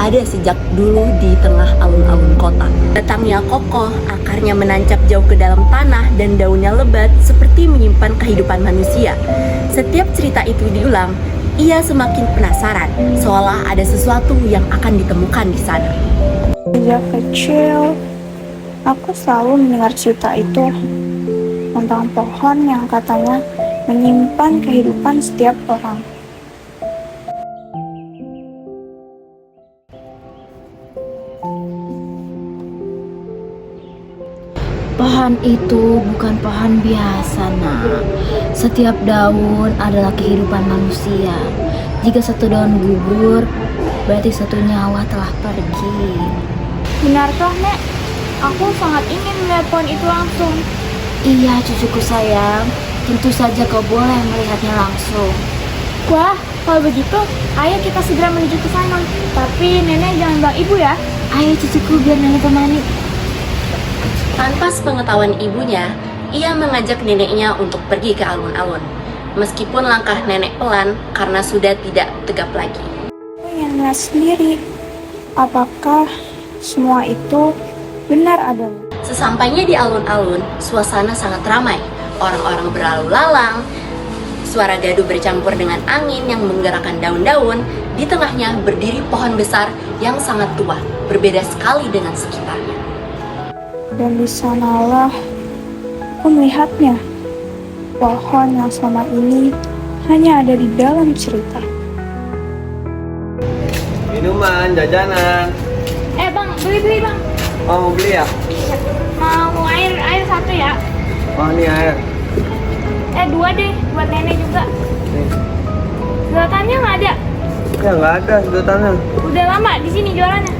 ada sejak dulu di tengah alun-alun kota. Batangnya kokoh, akarnya menancap jauh ke dalam tanah, dan daunnya lebat seperti menyimpan kehidupan manusia. Setiap cerita itu diulang, ia semakin penasaran, seolah ada sesuatu yang akan ditemukan di sana. Sejak kecil, aku selalu mendengar cerita itu tentang pohon yang katanya menyimpan kehidupan setiap orang. Pohon itu bukan pohon biasa, nak. Setiap daun adalah kehidupan manusia. Jika satu daun gugur, berarti satu nyawa telah pergi. Benarkah, Nek? Aku sangat ingin melihat pohon itu langsung. Iya, cucuku sayang. Tentu saja kau boleh melihatnya langsung. Wah, kalau begitu, ayo kita segera menuju ke sana. Tapi nenek jangan bilang ibu ya. Ayo cucuku, biar nenek temani. Tanpa sepengetahuan ibunya, ia mengajak neneknya untuk pergi ke alun-alun. Meskipun langkah nenek pelan karena sudah tidak tegap lagi. Aku ingin melihat sendiri, apakah semua itu benar adanya. Sesampainya di alun-alun, suasana sangat ramai. Orang-orang berlalu lalang, suara gaduh bercampur dengan angin yang menggerakkan daun-daun. Di tengahnya berdiri pohon besar yang sangat tua, berbeda sekali dengan sekitarnya. Dan di sanalah aku melihatnya, pohon yang selama ini hanya ada di dalam cerita. Minuman, jajanan. Bang, beli bang. Oh, mau beli ya? Mau air satu ya? Oh, ini air. 2 deh, buat nenek juga. Nih. Sedotannya nggak ada. Ya, nggak ada sedotannya. Udah lama di sini jualannya.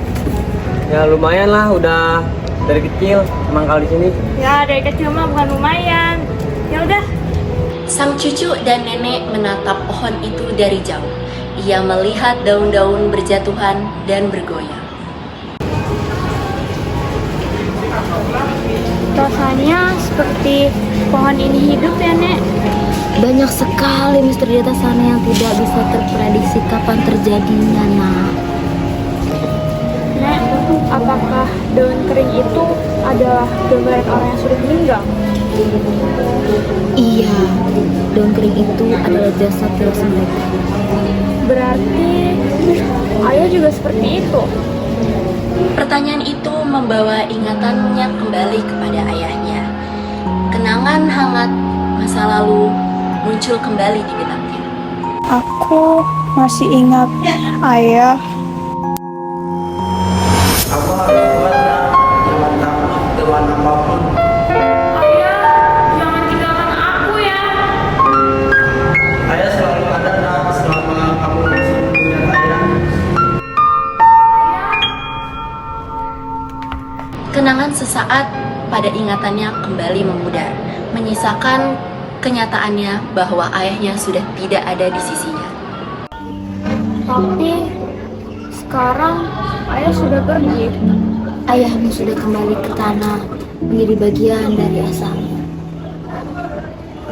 Ya, lumayan lah, udah dari kecil mangkal di sini. Ya dari kecil mah bukan lumayan. Ya udah. Sang cucu dan nenek menatap pohon itu dari jauh. Ia melihat daun-daun berjatuhan dan bergoyang. Rasanya seperti pohon ini hidup ya, Nek. Banyak sekali misteri di atas sana yang tidak bisa terprediksi kapan terjadinya, nak. Nek, apakah daun kering itu adalah gambaran orang yang sudah meninggal? Iya, daun kering itu adalah jasad dewasa mereka. Berarti ayah juga seperti itu. Pertanyaan itu membawa ingatannya kembali kepada ayahnya. Kenangan hangat masa lalu muncul kembali di benaknya. Aku masih ingat ayah. Aku harus kuat, jangan takut dengan apapun. Ayah, jangan tinggalkan aku ya. Ayah selalu ada nak selama kamu masih punya ayah. Kenangan sesaat pada ingatannya kembali memudar, menyisakan kenyataannya bahwa ayahnya sudah tidak ada di sisinya. Tapi sekarang ayah sudah pergi. Ayahmu sudah kembali ke tanah, menjadi bagian dari asalnya.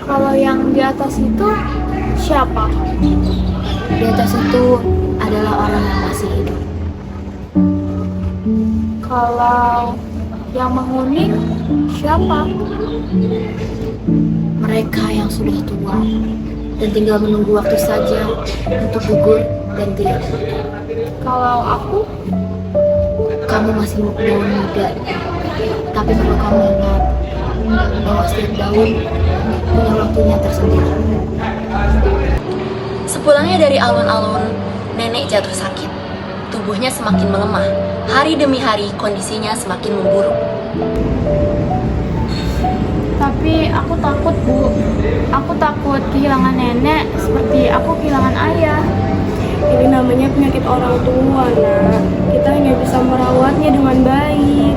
Kalau yang di atas itu siapa? Di atas itu adalah orang yang masih hidup. Kalau yang menghuni siapa? Mereka yang sudah tua dan tinggal menunggu waktu saja untuk gugur dan tidak. Kalau aku, Kamu masih daun muda, tapi perlu kamu ingat bahwa setiap daun punya waktunya tersendiri. Sepulangnya dari alun-alun, nenek jatuh sakit. Tubuhnya semakin melemah. Hari demi hari kondisinya semakin memburuk. tapi aku takut, Bu. Aku takut kehilangan nenek seperti aku kehilangan ayah. Ini namanya penyakit orang tua, nak. Kita hanya bisa merawatnya dengan baik.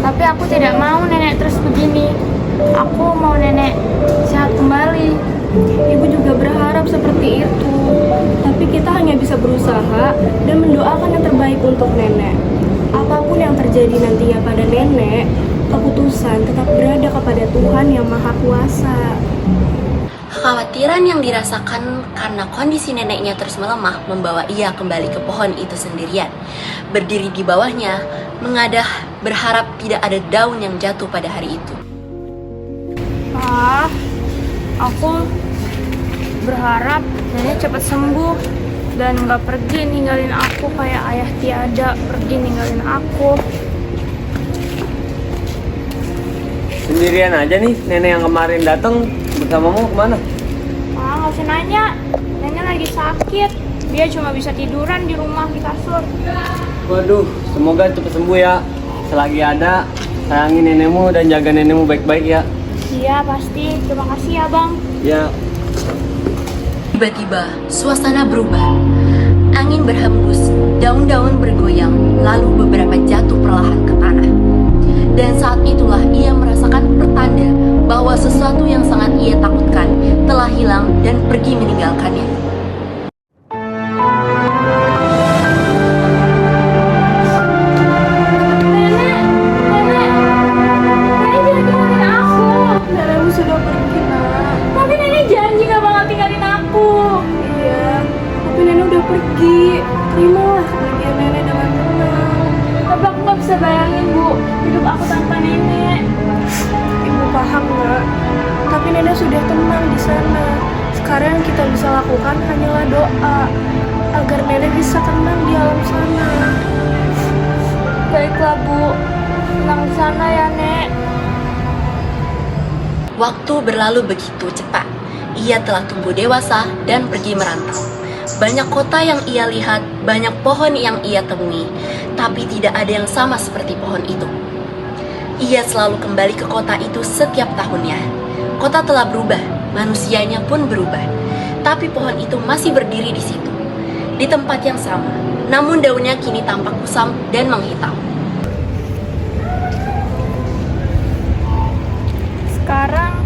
Tapi aku tidak mau nenek terus begini. Aku mau nenek sehat kembali. Ibu juga berharap seperti itu. Tapi kita hanya bisa berusaha dan mendoakan yang terbaik untuk nenek. Apapun yang terjadi nantinya pada nenek, keputusan tetap berada kepada Tuhan yang Maha Kuasa. Kekhawatiran yang dirasakan karena kondisi neneknya terus melemah membawa ia kembali ke pohon itu sendirian. Berdiri di bawahnya, mengadah berharap tidak ada daun yang jatuh pada hari itu. Aku berharap nenek cepat sembuh dan gak pergi ninggalin aku kayak ayah tiada pergi ninggalin aku. Sendirian aja nih, nenek yang kemarin datang bersamamu kemana? Gak usah nanya, nenek lagi sakit. Dia cuma bisa tiduran di rumah di kasur. Waduh, semoga cepat sembuh ya. Selagi ada, sayangi nenekmu dan jaga nenekmu baik-baik ya. Iya pasti, terima kasih ya bang. Ya. Tiba-tiba, suasana berubah. Angin berhembus, daun-daun bergoyang, lalu beberapa jatuh perlahan ke tanah. Dan saat itulah ia merasakan pertanda bahwa sesuatu yang sangat ia takutkan telah hilang dan pergi meninggalkannya. Nenek jangan tinggalin aku. Nenekmu sudah pergi nak. Tapi nenek janji gak bakal tinggalin aku. Iya, tapi nenek udah pergi. Terimalah kepergian nenek dengan tenang. Tapi aku gak bisa bayangin bu, hidup aku tanpa nenek. Ibu paham nggak? Tapi nenek sudah tenang di sana. Sekarang yang kita bisa lakukan hanyalah doa agar nenek bisa tenang di alam sana. Baiklah bu, tenang di sana ya nek. Waktu berlalu begitu cepat. Ia telah tumbuh dewasa dan pergi merantau. Banyak kota yang ia lihat, banyak pohon yang ia temui, tapi tidak ada yang sama seperti pohon itu. Ia selalu kembali ke kota itu setiap tahunnya. Kota telah berubah, manusianya pun berubah, tapi pohon itu masih berdiri di situ, di tempat yang sama. Namun daunnya kini tampak kusam dan menghitam. Sekarang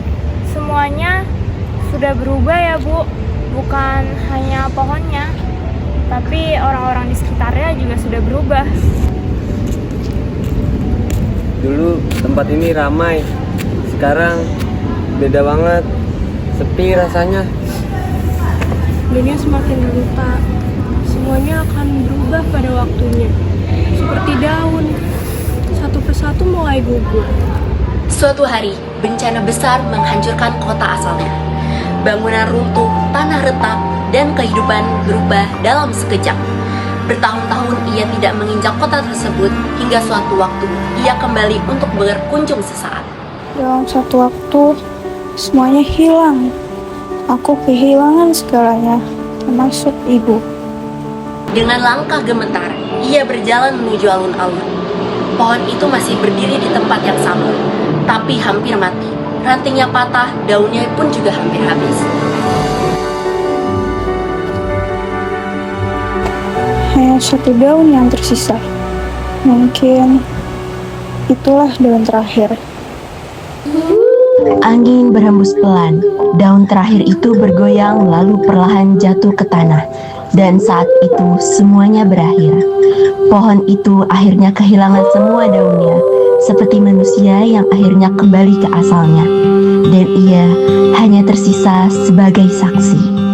semuanya sudah berubah ya bu. Bukan hanya pohonnya, tapi orang-orang di sekitarnya juga sudah berubah. Dulu tempat ini ramai, sekarang beda banget, sepi rasanya. Dunia semakin berubah, semuanya akan berubah pada waktunya. Seperti daun, satu persatu mulai gugur. Suatu hari, bencana besar menghancurkan kota asalnya. Bangunan runtuh, tanah retak, dan kehidupan berubah dalam sekejap. Bertahun-tahun ia tidak menginjak kota tersebut, hingga suatu waktu ia kembali untuk berkunjung sesaat. Dalam satu waktu, semuanya hilang. Aku kehilangan segalanya, termasuk ibu. Dengan langkah gemetar, ia berjalan menuju alun-alun. Pohon itu masih berdiri di tempat yang sama, tapi hampir mati. Rantingnya patah, daunnya pun juga hampir habis. Hanya satu daun yang tersisa. Mungkin itulah daun terakhir. Angin berhembus pelan, daun terakhir itu bergoyang lalu perlahan jatuh ke tanah. Dan saat itu semuanya berakhir. Pohon itu akhirnya kehilangan semua daunnya, seperti manusia yang akhirnya kembali ke asalnya. Dan ia hanya tersisa sebagai saksi.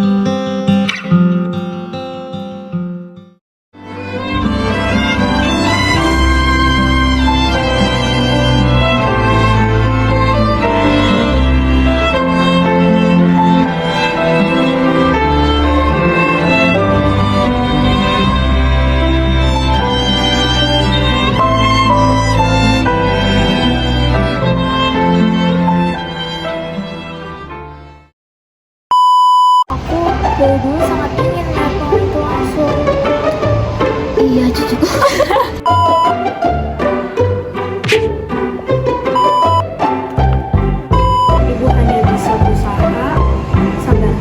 Dari dulu sangat ingin melihat pohon itu langsung. Iya cucuku. Ibu hanya bisa berusaha sabar.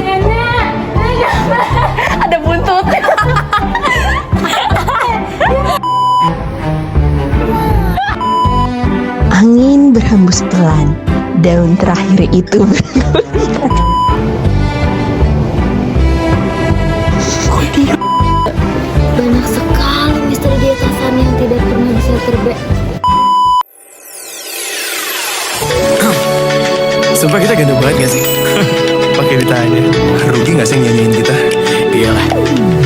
Nenek, Ada buntut. Angin berhembus pelan, daun terakhir itu Banyak sekali misteri di atas sana yang tidak pernah bisa ceritanya. Rugi gak sih nyanyiin kita? Iyalah.